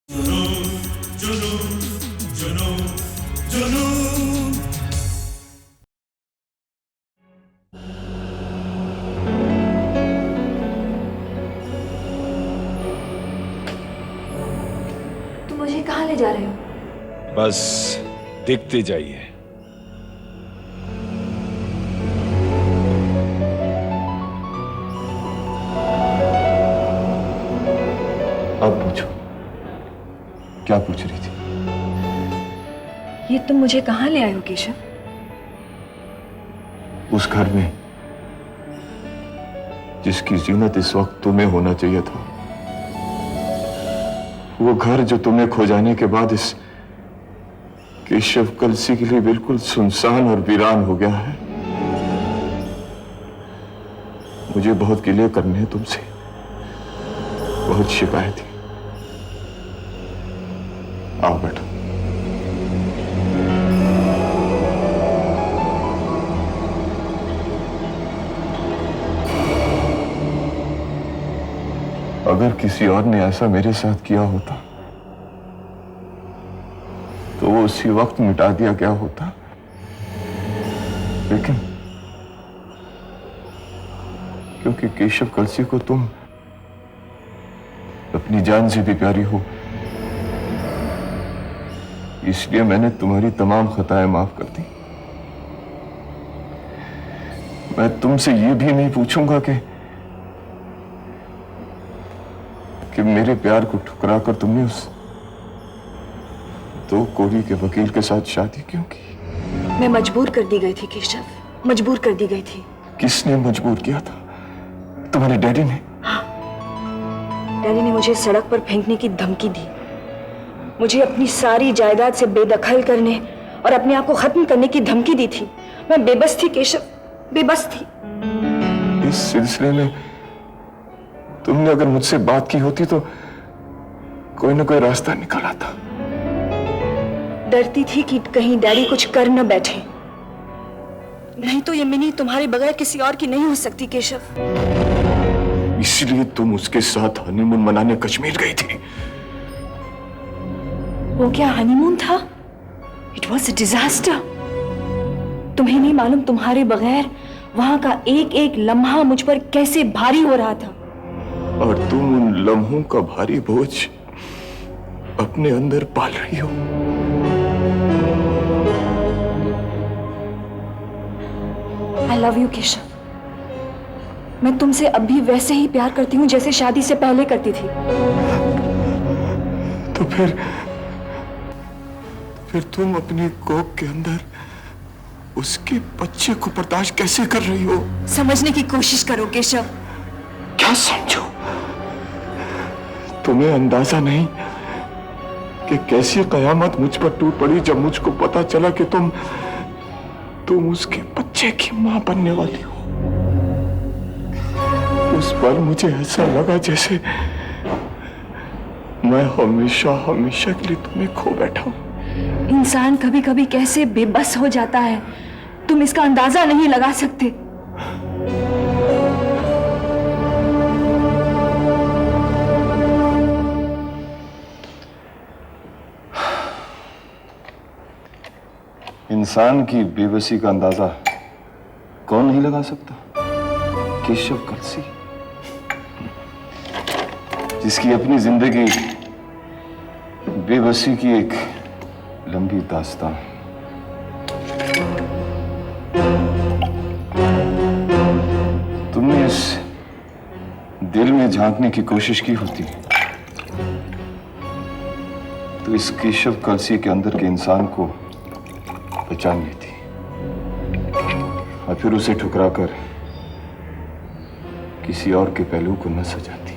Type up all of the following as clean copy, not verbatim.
जुनून जुनून जुनून जुनून। तुम मुझे कहाँ ले जा रहे हो? बस देखते जाइए। अब पूछो, क्या पूछ रही थी? ये तुम मुझे कहाँ ले आए हो केशव? उस घर में जिसकी जीनत इस वक्त तुम्हें होना चाहिए था। वो घर जो तुम्हें खो जाने के बाद इस केशव कलसी के लिए बिल्कुल सुनसान और वीरान हो गया है। मुझे बहुत गिले करने हैं तुमसे, बहुत शिकायत है। आओ बैठो। अगर किसी और ने ऐसा मेरे साथ किया होता तो वो उसी वक्त मिटा दिया गया होता, लेकिन क्योंकि केशव कलसी को तुम अपनी जान से भी प्यारी हो, इसलिए मैंने तुम्हारी तमाम खताएं माफ कर दी। मैं तुमसे ये भी नहीं पूछूंगा कि मेरे प्यार को ठुकरा कर तुमने उस दो कोरी के वकील के साथ शादी क्यों की? मैं मजबूर कर दी गई थी केशव, मजबूर कर दी गई थी। किसने मजबूर किया था? तुम्हारे डैडी ने? हाँ, डैडी ने मुझे सड़क पर फेंकने की धमकी दी, मुझे अपनी सारी जायदाद से बेदखल करने और अपने आप को खत्म करने की धमकी दी थी। मैं बेबस थी केशव, बेबस थी। इस सिलसिले में तुमने अगर मुझसे बात की होती तो कोई ना कोई रास्ता निकाला था। डरती थी कि कहीं डैडी कुछ कर न बैठे, नहीं तो ये मिनी तुम्हारे बगैर किसी और की नहीं हो सकती केशव। इसलिए तुम उसके साथ हनीमून मनाने कश्मीर गई थी। वो क्या हनीमून था? It was a disaster. तुम्हें नहीं मालूम तुम्हारे बगैर वहां का एक एक लम्हा मुझ पर कैसे भारी हो रहा था। और तुम उन लम्हों का भारी बोझ अपने अंदर पाल रही हो। I love you Keshav. मैं तुमसे अब भी वैसे ही प्यार करती हूँ जैसे शादी से पहले करती थी। तो फिर तुम अपनी कोख के अंदर उसके बच्चे को बर्दाश्त कैसे कर रही हो? समझने की कोशिश करो केशव। क्या समझो? तुम्हें अंदाजा नहीं कि कैसी कयामत मुझ पर टूट पड़ी जब मुझको पता चला कि तुम उसके बच्चे की मां बनने वाली हो। उस पर मुझे ऐसा लगा जैसे मैं हमेशा हमेशा के लिए तुम्हें खो बैठा हूं। इंसान कभी कभी कैसे बेबस हो जाता है, तुम इसका अंदाजा नहीं लगा सकते। इंसान की बेबसी का अंदाजा कौन नहीं लगा सकता? केशव कलसी, जिसकी अपनी जिंदगी बेबसी की एक लंबी दास्तां। तुमने इस दिल में झांकने की कोशिश की होती तो इस केशव कलसी के अंदर के इंसान को पहचान लेती और फिर उसे ठुकराकर किसी और के पहलू को न सजाती।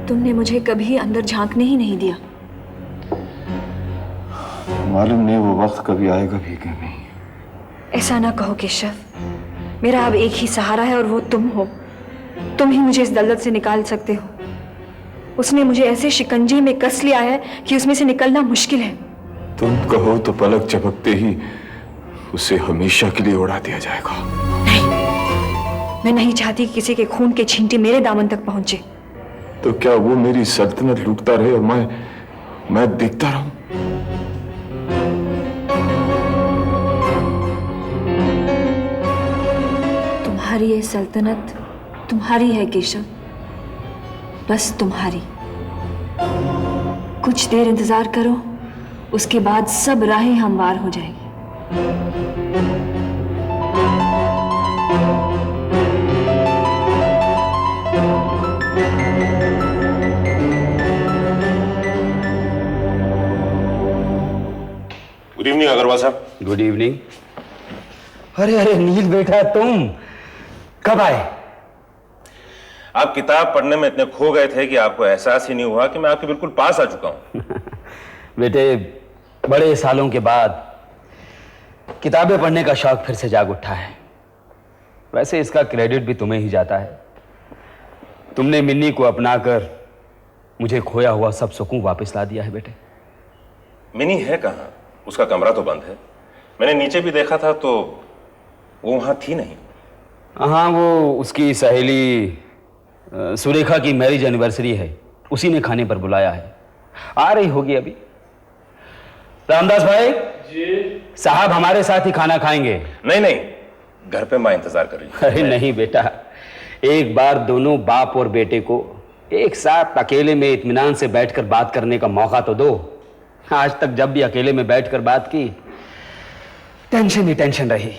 तुमने मुझे कभी अंदर झांकने ही नहीं दिया। मालूम नहीं वो वक्त कभी आएगा भी कि नहीं। ऐसा ना कहो केशव, मेरा अब एक ही सहारा है और वो तुम हो। तुम ही मुझे इस दलदल से निकाल सकते हो। उसने मुझे ऐसे शिकंजे में कस लिया है कि उसमें से निकलना मुश्किल है। तुम कहो तो पलक झपकते ही उसे हमेशा के लिए उड़ा दिया जाएगा। नहीं, मैं नहीं चाहती कि किसी के खून के छींटे मेरे दामन तक पहुंचे। तो क्या वो मेरी सल्तनत लूटता रहे और मैं देखता रहूं? तुम्हारी ये सल्तनत तुम्हारी है केशव, बस तुम्हारी। कुछ देर इंतजार करो, उसके बाद सब राहें हमवार हो जाएगी। गुड इवनिंग अग्रवाल साहब। Good evening. अरे अरे नील बेटा, तुम कब आए? आप किताब पढ़ने में इतने खो गए थे कि आपको एहसास ही नहीं हुआ कि मैं आपके बिल्कुल पास आ चुका हूं। बेटे, बड़े सालों के बाद किताबें पढ़ने का शौक फिर से जाग उठा है। वैसे इसका क्रेडिट भी तुम्हें ही जाता है। तुमने मिन्नी को अपनाकर मुझे खोया हुआ सब सुकून वापस ला दिया है बेटे। मिनी है कहाँ? उसका कमरा तो बंद है। मैंने नीचे भी देखा था तो वो वहां थी नहीं। हाँ, वो उसकी सहेली सुरेखा की मैरिज एनिवर्सरी है, उसी ने खाने पर बुलाया है। आ रही होगी अभी। रामदास भाई जी, साहब हमारे साथ ही खाना खाएंगे। नहीं नहीं, घर पे माँ इंतजार कर रही है। अरे नहीं बेटा, एक बार दोनों बाप और बेटे को एक साथ अकेले में इत्मीनान से बैठकर बात करने का मौका तो दो। आज तक जब भी अकेले में बैठकर बात की, टेंशन ही टेंशन रही।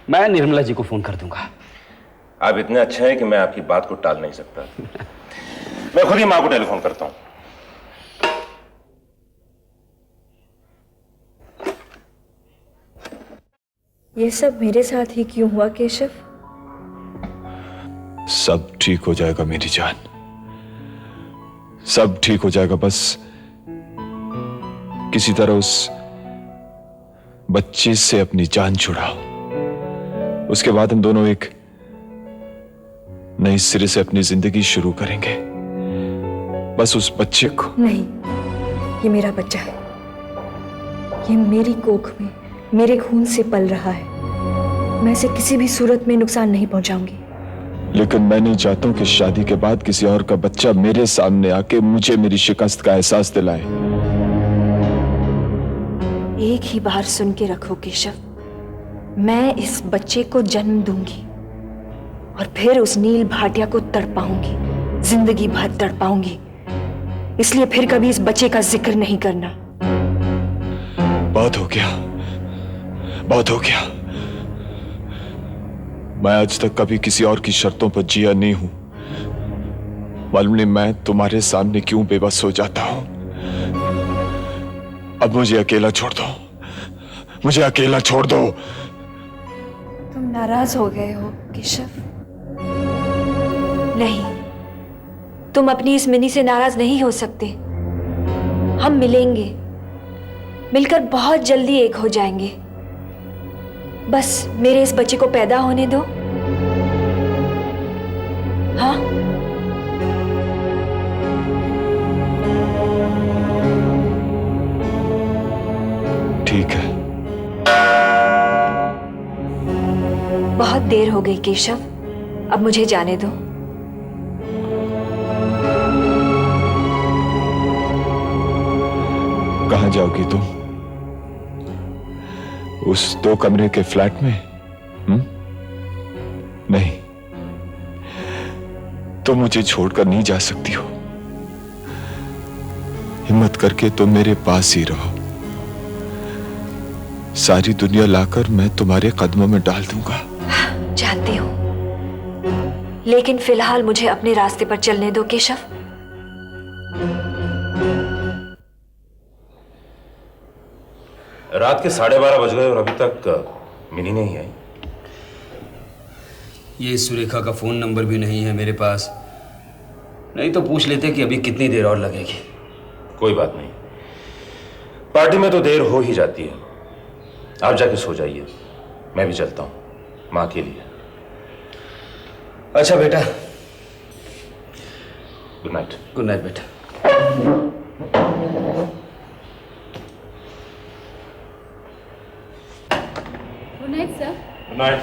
मैं निर्मला जी को फोन कर दूंगा। आप इतने अच्छे हैं कि मैं आपकी बात को टाल नहीं सकता। मैं खुद ही माँ को टेलीफोन करता हूं। ये सब मेरे साथ ही क्यों हुआ केशव? सब ठीक हो जाएगा मेरी जान, सब ठीक हो जाएगा। बस किसी तरह उस बच्चे से अपनी जान छुड़ाओ। उसके बाद हम दोनों एक नए सिरे से अपनी जिंदगी शुरू करेंगे। बस उस बच्चे को। नहीं, ये मेरा बच्चा है। ये मेरी कोख में मेरे खून से पल रहा है। मैं इसे किसी भी सूरत में नुकसान नहीं पहुंचाऊंगी। लेकिन मैं नहीं चाहता हूं कि शादी के बाद किसी और का बच्चा मेरे सामने आके मुझे मेरी शिकस्त का एहसास दिलाए। एक ही बार सुन के रखो केशव, मैं इस बच्चे को जन्म दूंगी और फिर उस नील भाटिया को तड़पाऊंगी, जिंदगी भर तड़पाऊंगी। इसलिए फिर कभी इस बच्चे का जिक्र नहीं करना। बहुत हो गया, बहुत हो गया। मैं आज तक कभी किसी और की शर्तों पर जिया नहीं हूं। मालूम नहीं मैं तुम्हारे सामने क्यों बेबस हो जाता हूं। अब मुझे अकेला छोड़ दो, मुझे अकेला छोड़ दो। तुम नाराज हो गए हो केशव? नहीं, तुम अपनी इस मिनी से नाराज नहीं हो सकते। हम मिलेंगे, मिलकर बहुत जल्दी एक हो जाएंगे। बस मेरे इस बच्चे को पैदा होने दो। हाँ, ठीक है। बहुत देर हो गई केशव, अब मुझे जाने दो। कहां जाओगी तुम? उस 2 कमरे के फ्लैट में? नहीं, तुम मुझे छोड़कर नहीं जा सकती हो। हिम्मत करके तुम मेरे पास ही रहो। सारी दुनिया लाकर मैं तुम्हारे कदमों में डाल दूंगा। जानती हूं, लेकिन फिलहाल मुझे अपने रास्ते पर चलने दो केशव। रात के 12:30 बज गए और अभी तक मिनी नहीं आई। ये सुरेखा का फोन नंबर भी नहीं है मेरे पास। नहीं तो पूछ लेते कि अभी कितनी देर और लगेगी। कोई बात नहीं, पार्टी में तो देर हो ही जाती है। आप जाके सो जाइए, मैं भी चलता हूं मां के लिए। अच्छा बेटा, गुड नाइट। गुड नाइट बेटा। Good night sir. Good night.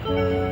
हैं।